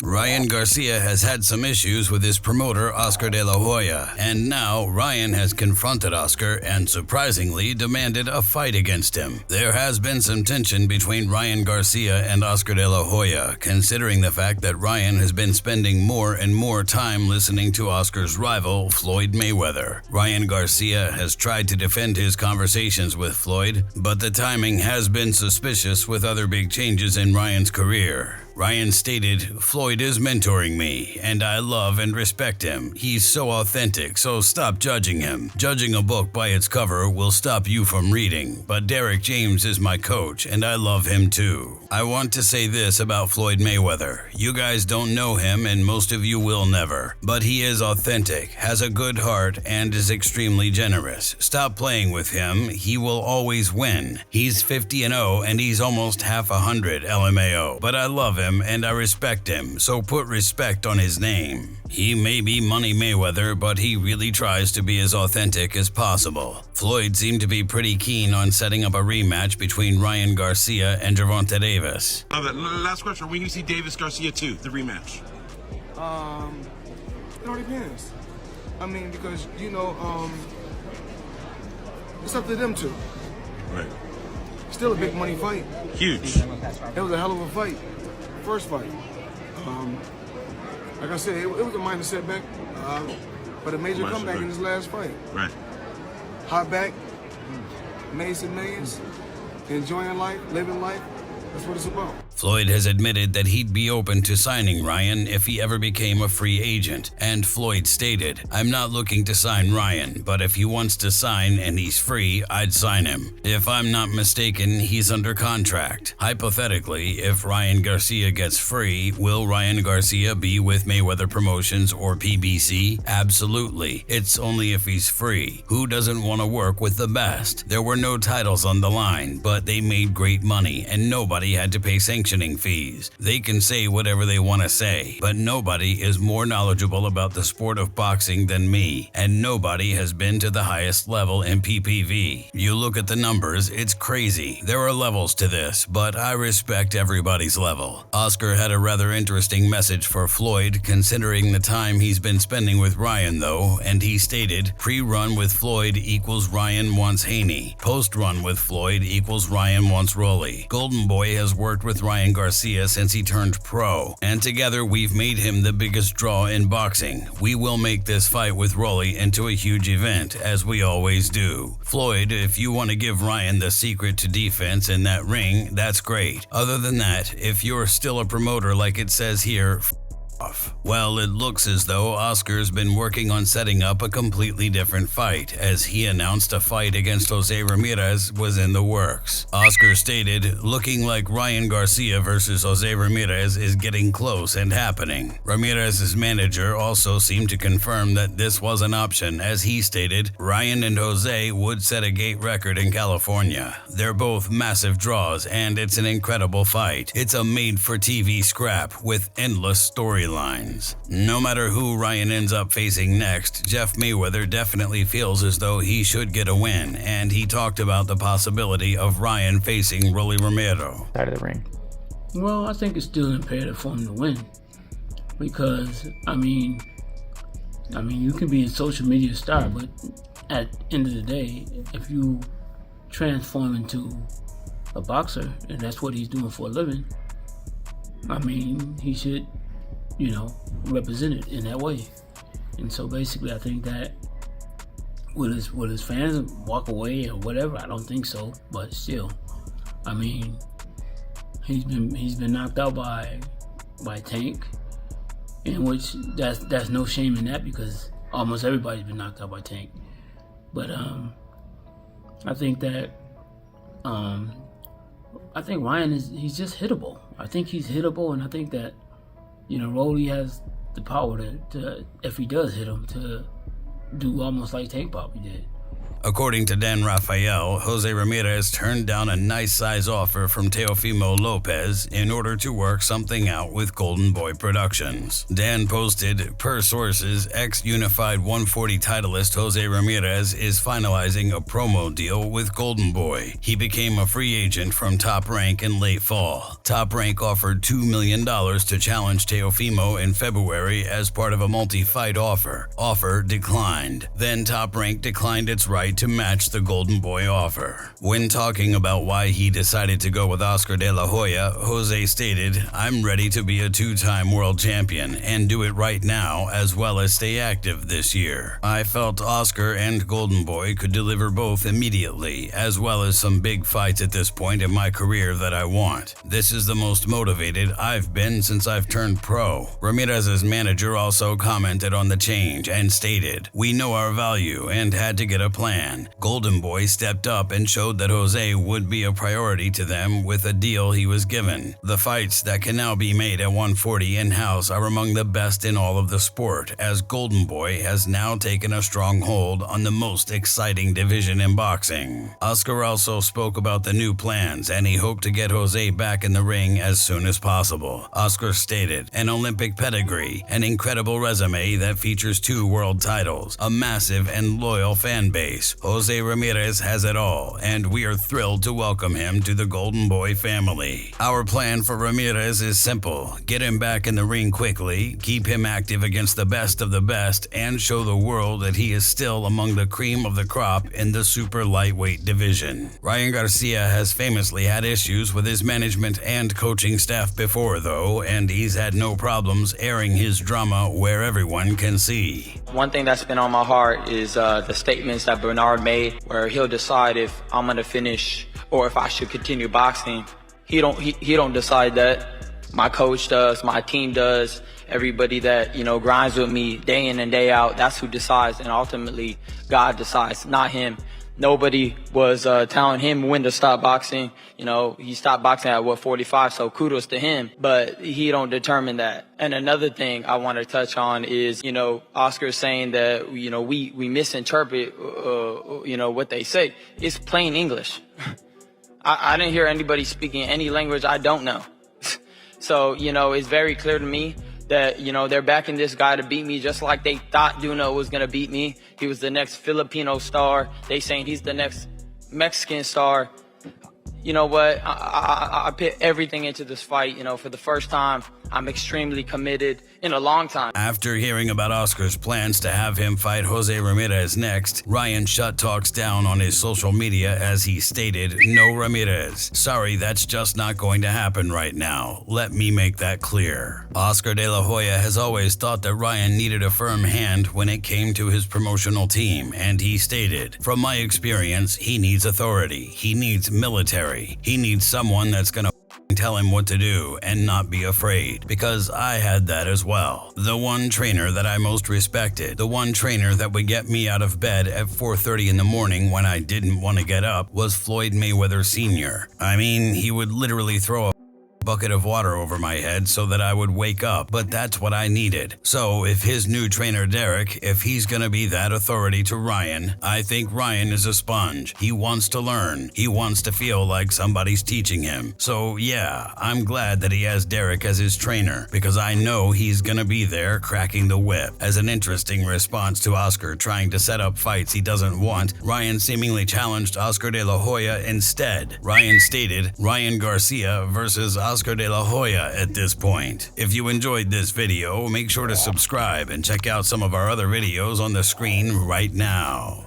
Ryan Garcia has had some issues with his promoter Oscar De La Hoya, and now Ryan has confronted Oscar and surprisingly demanded a fight against him. There has been some tension between Ryan Garcia and Oscar De La Hoya, considering the fact that Ryan has been spending more and more time listening to Oscar's rival, Floyd Mayweather. Ryan Garcia has tried to defend his conversations with Floyd, but the timing has been suspicious with other big changes in Ryan's career. Ryan stated, "Floyd is mentoring me, and I love and respect him. He's so authentic, so stop judging him. Judging a book by its cover will stop you from reading, but Derek James is my coach, and I love him too. I want to say this about Floyd Mayweather. You guys don't know him, and most of you will never, but he is authentic, has a good heart, and is extremely generous. Stop playing with him. He will always win. He's 50-0, and he's almost half 100 LMAO, but I love him and I respect him, so put respect on his name. He may be Money Mayweather, but he really tries to be as authentic as possible." Floyd seemed to be pretty keen on setting up a rematch between Ryan Garcia and Gervonta Davis. Last question, are we going to see Davis Garcia too, the rematch? It all depends. I mean, because, it's up to them two. Right. Still a big money fight. Huge. It was a hell of a fight. First fight. Like I said, it was a minor setback, but a major comeback in his last fight. Right. Hot back, made some millions, enjoying life, living life. That's what it's about. Floyd has admitted that he'd be open to signing Ryan if he ever became a free agent, and Floyd stated, "I'm not looking to sign Ryan, but if he wants to sign and he's free, I'd sign him. If I'm not mistaken, he's under contract. Hypothetically, if Ryan Garcia gets free, will Ryan Garcia be with Mayweather Promotions or PBC? Absolutely. It's only if he's free. Who doesn't want to work with the best? There were no titles on the line, but they made great money, and nobody had to pay sanctioning fees. They can say whatever they want to say, but nobody is more knowledgeable about the sport of boxing than me, and nobody has been to the highest level in PPV. You look at the numbers, it's crazy. There are levels to this, but I respect everybody's level." Oscar had a rather interesting message for Floyd, considering the time he's been spending with Ryan though, and he stated, "Pre-run with Floyd equals Ryan wants Haney. Post-run with Floyd equals Ryan wants Rolly. Golden Boy has worked with Ryan Garcia since he turned pro, and together we've made him the biggest draw in boxing. We will make this fight with Rolly into a huge event, as we always do. Floyd, if you want to give Ryan the secret to defense in that ring, that's great. Other than that, if you're still a promoter like it says here, off." Well, it looks as though Oscar's been working on setting up a completely different fight, as he announced a fight against Jose Ramirez was in the works. Oscar stated, "Looking like Ryan Garcia versus Jose Ramirez is getting close and happening." Ramirez's manager also seemed to confirm that this was an option, as he stated, "Ryan and Jose would set a gate record in California. They're both massive draws, and it's an incredible fight. It's a made-for-TV scrap with endless storylines." No matter who Ryan ends up facing next, Jeff Mayweather definitely feels as though he should get a win, and he talked about the possibility of Ryan facing Rolly Romero. Out of the ring. Well, I think it's still imperative for him to win, because I mean, you can be a social media star, but at the end of the day, if you transform into a boxer, and that's what he's doing for a living, I mean, he should, represent it in that way. And so basically, I think that will his fans walk away or whatever? I don't think so, but still, I mean, he's been knocked out by Tank, in which that's no shame in that, because almost everybody's been knocked out by Tank. But I think that I think Ryan he's just hittable. I think he's hittable, and I think that Rolly has the power to if he does hit him, to do almost like Tank probably did. According to Dan Rafael, Jose Ramirez turned down a nice size offer from Teofimo Lopez in order to work something out with Golden Boy Productions. Dan posted, per sources, ex-Unified 140 titleist Jose Ramirez is finalizing a promo deal with Golden Boy. He became a free agent from Top Rank in late fall. Top Rank offered $2 million to challenge Teofimo in February as part of a multi-fight offer. Offer declined. Then Top Rank declined its right to match the Golden Boy offer. When talking about why he decided to go with Oscar De La Hoya, Jose stated, "I'm ready to be a two-time world champion and do it right now as well as stay active this year. I felt Oscar and Golden Boy could deliver both immediately, as well as some big fights at this point in my career that I want. This is the most motivated I've been since I've turned pro." Ramirez's manager also commented on the change and stated, "We know our value and had to get a plan. Golden Boy stepped up and showed that Jose would be a priority to them with a deal he was given. The fights that can now be made at 140 in-house are among the best in all of the sport, as Golden Boy has now taken a strong hold on the most exciting division in boxing." Oscar also spoke about the new plans and he hoped to get Jose back in the ring as soon as possible. Oscar stated, "An Olympic pedigree, an incredible resume that features 2 world titles, a massive and loyal fan base. Jose Ramirez has it all, and we are thrilled to welcome him to the Golden Boy family. Our plan for Ramirez is simple: get him back in the ring quickly, keep him active against the best of the best, and show the world that he is still among the cream of the crop in the super lightweight division." Ryan Garcia has famously had issues with his management and coaching staff before, though, and he's had no problems airing his drama where everyone can see. One thing that's been on my heart is the statements that Bernard made, where he'll decide if I'm gonna finish or if I should continue boxing. He don't decide that. My coach does, my team does, everybody that, grinds with me day in and day out, that's who decides, and ultimately God decides, not him. Nobody was telling him when to stop boxing. He stopped boxing at 45, so kudos to him, but he don't determine that. And another thing I want to touch on is, Oscar saying that, we misinterpret, what they say. It's plain English. I didn't hear anybody speaking any language I don't know. So, it's very clear to me that, they're backing this guy to beat me just like they thought Duno was going to beat me. He was the next Filipino star. They saying he's the next Mexican star. You know what? I put everything into this fight. For the first time, I'm extremely committed in a long time. After hearing about Oscar's plans to have him fight Jose Ramirez next, Ryan shut talks down on his social media as he stated, "No Ramirez. Sorry, that's just not going to happen right now. Let me make that clear." Oscar De La Hoya has always thought that Ryan needed a firm hand when it came to his promotional team, and he stated, "From my experience, he needs authority. He needs military. He needs someone that's gonna tell him what to do and not be afraid, because I had that as well. The one trainer that I most respected, the one trainer that would get me out of bed at 4:30 in the morning when I didn't want to get up, was Floyd Mayweather Sr. I mean, he would literally throw a bucket of water over my head so that I would wake up, but that's what I needed. So if his new trainer Derek, if he's gonna be that authority to Ryan, I think Ryan is a sponge. He wants to learn. He wants to feel like somebody's teaching him. So yeah, I'm glad that he has Derek as his trainer, because I know he's gonna be there cracking the whip." As an interesting response to Oscar trying to set up fights he doesn't want, Ryan seemingly challenged Oscar De La Hoya instead. Ryan stated, "Ryan Garcia versus Oscar De La Hoya at this point." If you enjoyed this video, make sure to subscribe and check out some of our other videos on the screen right now.